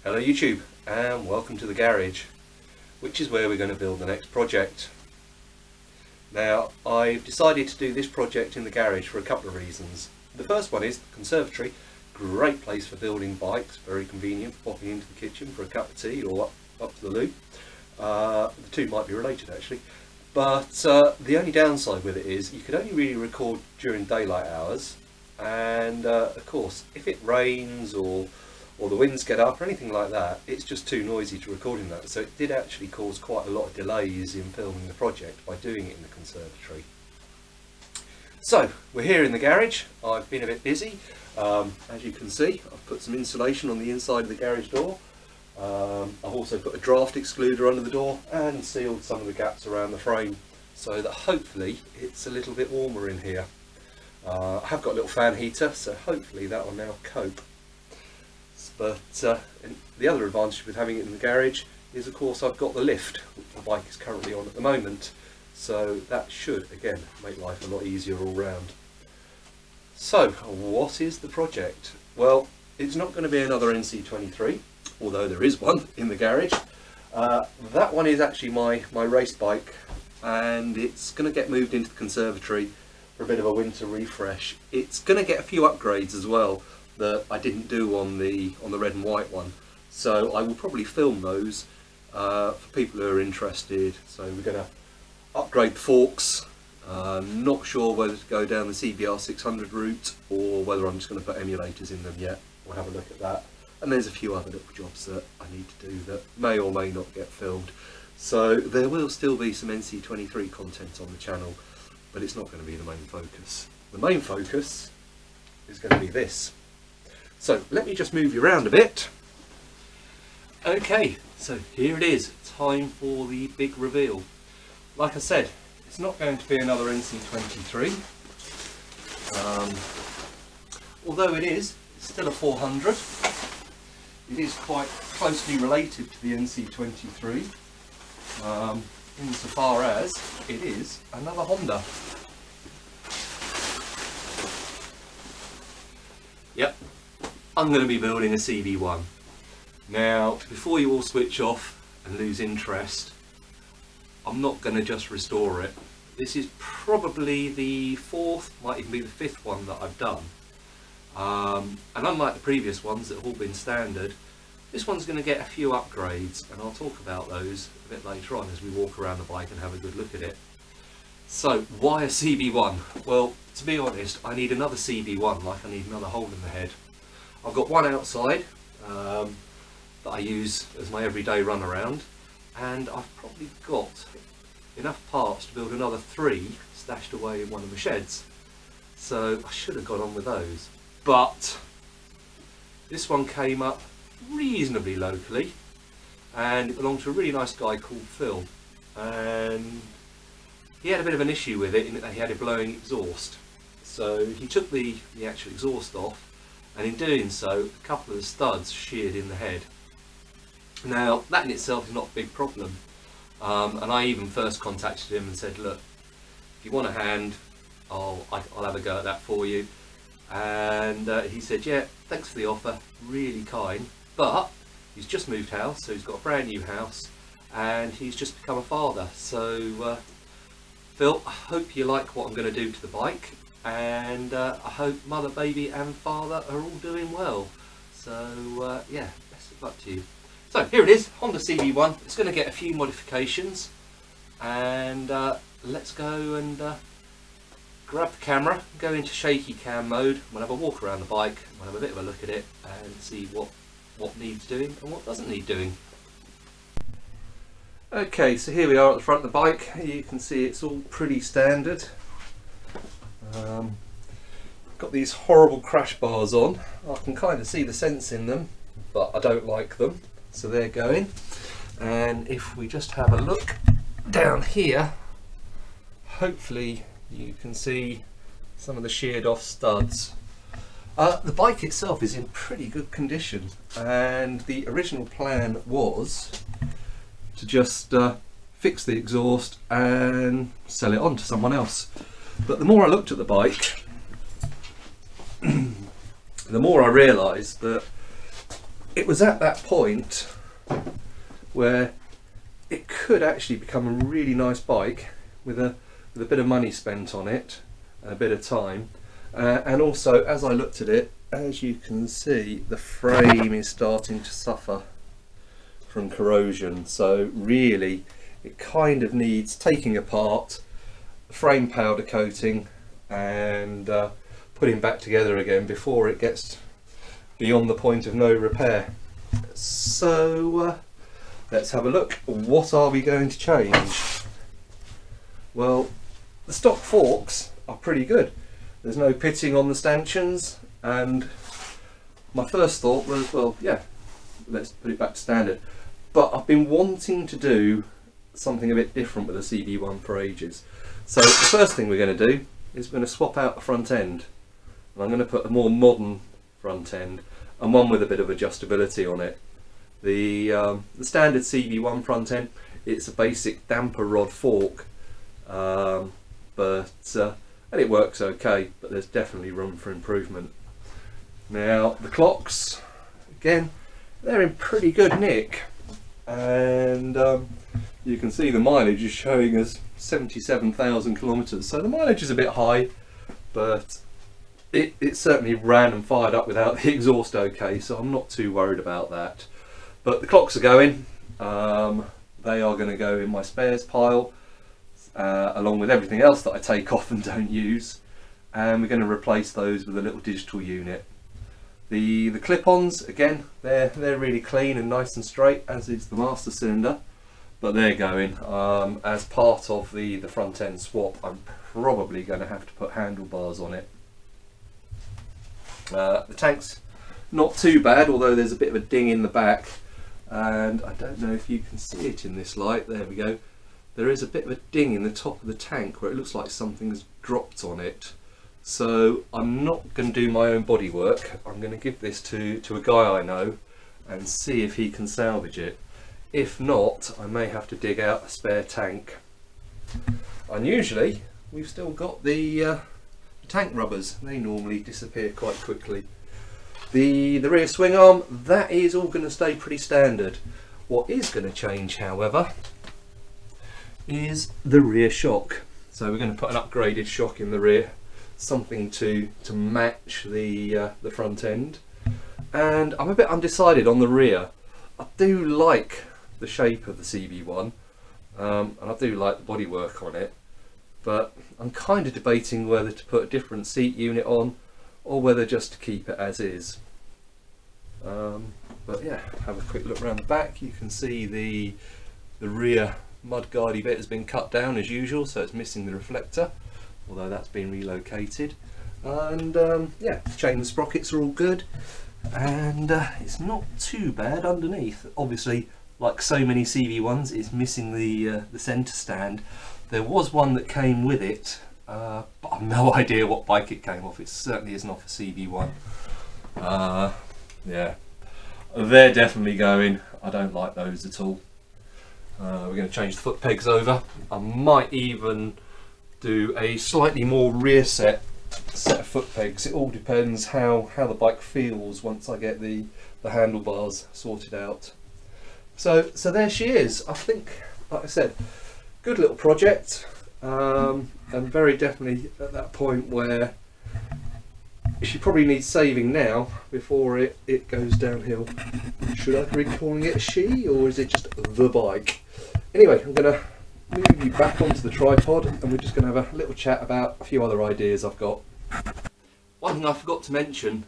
Hello YouTube, and welcome to the garage, which is where we're going to build the next project. Now, I've decided to do this project in the garage for a couple of reasons. The first one is the conservatory, great place for building bikes, very convenient for popping into the kitchen for a cup of tea or up to the loo. The two might be related actually, but the only downside with it is you could only really record during daylight hours, and of course if it rains or the winds get up or anything like that, it's just too noisy to record in that. So it did actually cause quite a lot of delays in filming the project by doing it in the conservatory. So we're here in the garage. I've been a bit busy. As you can see, I've put some insulation on the inside of the garage door. I've also put a draft excluder under the door and sealed some of the gaps around the frame so that hopefully it's a little bit warmer in here. I have got a little fan heater, so hopefully that will now cope. But the other advantage with having it in the garage is, of course, I've got the lift, which the bike is currently on at the moment, so that should again make life a lot easier all round. So what is the project? Well, it's not going to be another NC23, although there is one in the garage. That one is actually my race bike, and it's going to get moved into the conservatory for a bit of a winter refresh. It's going to get a few upgrades as well that I didn't do on the red and white one, so I will probably film those for people who are interested. So we're going to upgrade the forks. Not sure whether to go down the CBR 600 route or whether I'm just going to put emulators in them yet. We'll have a look at that. And there's a few other little jobs that I need to do that may or may not get filmed. So there will still be some NC23 content on the channel, but it's not going to be the main focus. The main focus is going to be this. So let me just move you around a bit. Okay, so here it is, time for the big reveal. Like I said, it's not going to be another NC23, although it's still a 400. It is quite closely related to the NC23, insofar as it is another Honda. Yep. I'm going to be building a CB1. Now, before you all switch off and lose interest, I'm not going to just restore it. This is probably the fourth, might even be the fifth one that I've done. And unlike the previous ones that have all been standard, this one's going to get a few upgrades, and I'll talk about those a bit later on as we walk around the bike and have a good look at it. So, why a CB1? Well, to be honest, I need another CB1 like I need another hole in the head. I've got one outside that I use as my everyday run around, and I've probably got enough parts to build another 3 stashed away in one of the sheds. So I should have got on with those. But this one came up reasonably locally, and it belonged to a really nice guy called Phil, and he had a bit of an issue with it in that he had a blowing exhaust. So he took the actual exhaust off, and in doing so, a couple of the studs sheared in the head. Now, that in itself is not a big problem, and I even first contacted him and said, look, if you want a hand, I'll have a go at that for you. And he said, yeah, thanks for the offer, really kind, but he's just moved house, so he's got a brand new house, and he's just become a father. So, Phil, I hope you like what I'm going to do to the bike, and I hope mother, baby and father are all doing well. So yeah, best of luck to you. So here it is, Honda CB1. It's going to get a few modifications, and let's go and grab the camera, go into shaky cam mode. We'll have a walk around the bike, we'll have a bit of a look at it and see what needs doing and what doesn't need doing. Okay, so here we are at the front of the bike. You can see it's all pretty standard. Got these horrible crash bars on. I can kind of see the sense in them, but I don't like them, so they're going. And if we just have a look down here, hopefully you can see some of the sheared off studs. The bike itself is in pretty good condition, and the original plan was to just fix the exhaust and sell it on to someone else. But the more I looked at the bike, the more I realised that it was at that point where it could actually become a really nice bike with a bit of money spent on it and a bit of time. And also, as I looked at it, as you can see, the frame is starting to suffer from corrosion. So really, it kind of needs taking apart, frame powder coating, and putting back together again before it gets beyond the point of no repair. So let's have a look. What are we going to change? Well, the stock forks are pretty good. There's no pitting on the stanchions, and my first thought was, well, yeah, let's put it back to standard. But I've been wanting to do something a bit different with the CB1 for ages. So the first thing we're going to do is we're going to swap out the front end. And I'm going to put a more modern front end and one with a bit of adjustability on it. The standard CB1 front end, it's a basic damper rod fork, and it works okay, but there's definitely room for improvement. Now the clocks, again, they're in pretty good nick, and you can see the mileage is showing us 77,000 kilometres, so the mileage is a bit high, but it certainly ran and fired up without the exhaust okay, so I'm not too worried about that. But the clocks are going. They are going to go in my spares pile, along with everything else that I take off and don't use, and we're going to replace those with a little digital unit. The clip-ons, again, they're really clean and nice and straight, as is the master cylinder, but they're going. As part of the front end swap, I'm probably going to have to put handlebars on it. The tank's not too bad, although there's a bit of a ding in the back, and I don't know if you can see it in this light. There we go. There is a bit of a ding in the top of the tank where it looks like something's dropped on it. So I'm not going to do my own body work. I'm going to give this to a guy I know and see if he can salvage it. If not, I may have to dig out a spare tank. Unusually, we've still got the tank rubbers. They normally disappear quite quickly. The rear swing arm, that is all going to stay pretty standard. What is going to change, however, is the rear shock. So we're going to put an upgraded shock in the rear, something to match the front end. And I'm a bit undecided on the rear. I do like the shape of the CB1, and I do like the bodywork on it, but I'm kind of debating whether to put a different seat unit on or whether just to keep it as is. But yeah, have a quick look around the back. You can see the rear mudguardy bit has been cut down as usual, so it's missing the reflector, although that's been relocated. And yeah, chain and sprockets are all good, and it's not too bad underneath. Obviously, like so many CB1s, it's missing the centre stand. There was one that came with it, but I've no idea what bike it came off. It certainly isn't off a CB1. Yeah, they're definitely going. I don't like those at all. We're going to change the foot pegs over. I might even do a slightly more rear set of foot pegs. It all depends how the bike feels once I get the handlebars sorted out. So there she is. I think, like I said, good little project, and very definitely at that point where she probably needs saving now before it goes downhill. Should I be calling it a she, or is it just the bike? Anyway, I'm going to move you back onto the tripod, and we're just going to have a little chat about a few other ideas I've got. One thing I forgot to mention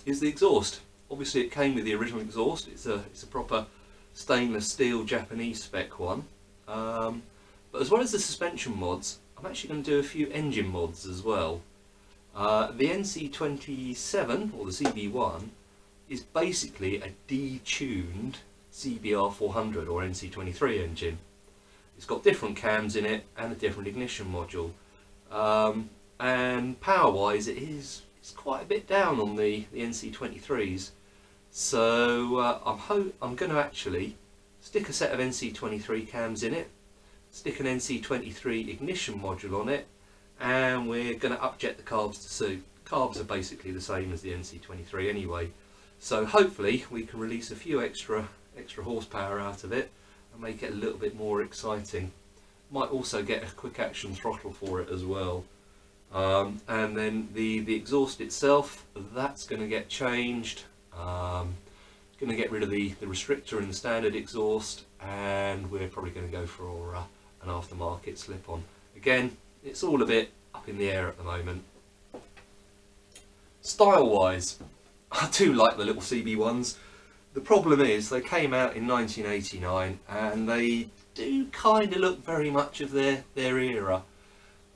is the exhaust. Obviously it came with the original exhaust. It's a proper stainless steel Japanese spec one. But as well as the suspension mods, I'm actually going to do a few engine mods as well. The NC27, or the CB1, is basically a detuned CBR 400 or NC23 engine. It's got different cams in it and a different ignition module. And power wise it's quite a bit down on the NC23s. So I'm going to actually stick a set of NC23 cams in it, stick an NC23 ignition module on it, and we're going to upjet the carbs to suit. Carbs are basically the same as the NC23 anyway, So hopefully we can release a few extra horsepower out of it and make it a little bit more exciting. Might also get a quick action throttle for it as well. And then the exhaust itself, that's going to get changed. Going to get rid of the restrictor in the standard exhaust, and we're probably going to go for an aftermarket slip-on. Again, it's all a bit up in the air at the moment. Style-wise, I do like the little CB1s. The problem is they came out in 1989 and they do kind of look very much of their era.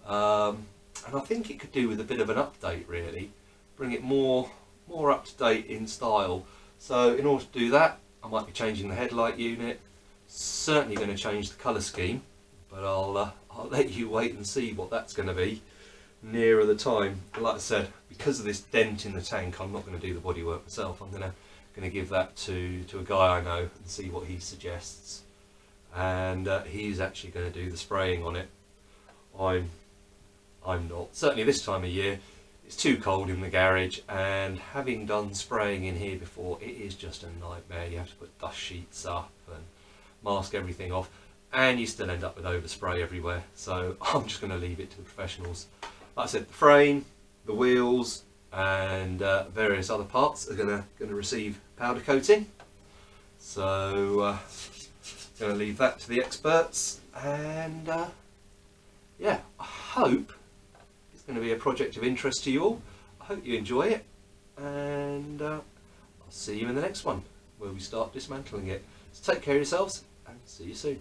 And I think it could do with a bit of an update, really. Bring it more up to date in style. So in order to do that, I might be changing the headlight unit. Certainly going to change the colour scheme, but I'll let you wait and see what that's going to be nearer the time. But like I said, because of this dent in the tank, I'm not going to do the bodywork myself. I'm going to give that to a guy I know and see what he suggests. And he's actually going to do the spraying on it. I'm not. Certainly this time of year, it's too cold in the garage, and having done spraying in here before, it is just a nightmare. You have to put dust sheets up and mask everything off, and you still end up with overspray everywhere. So I'm just going to leave it to the professionals. Like I said, the frame, the wheels, and various other parts are going to receive powder coating. So going to leave that to the experts, and yeah, I hope it's going to be a project of interest to you all. I hope you enjoy it, and I'll see you in the next one where we start dismantling it. So take care of yourselves and see you soon.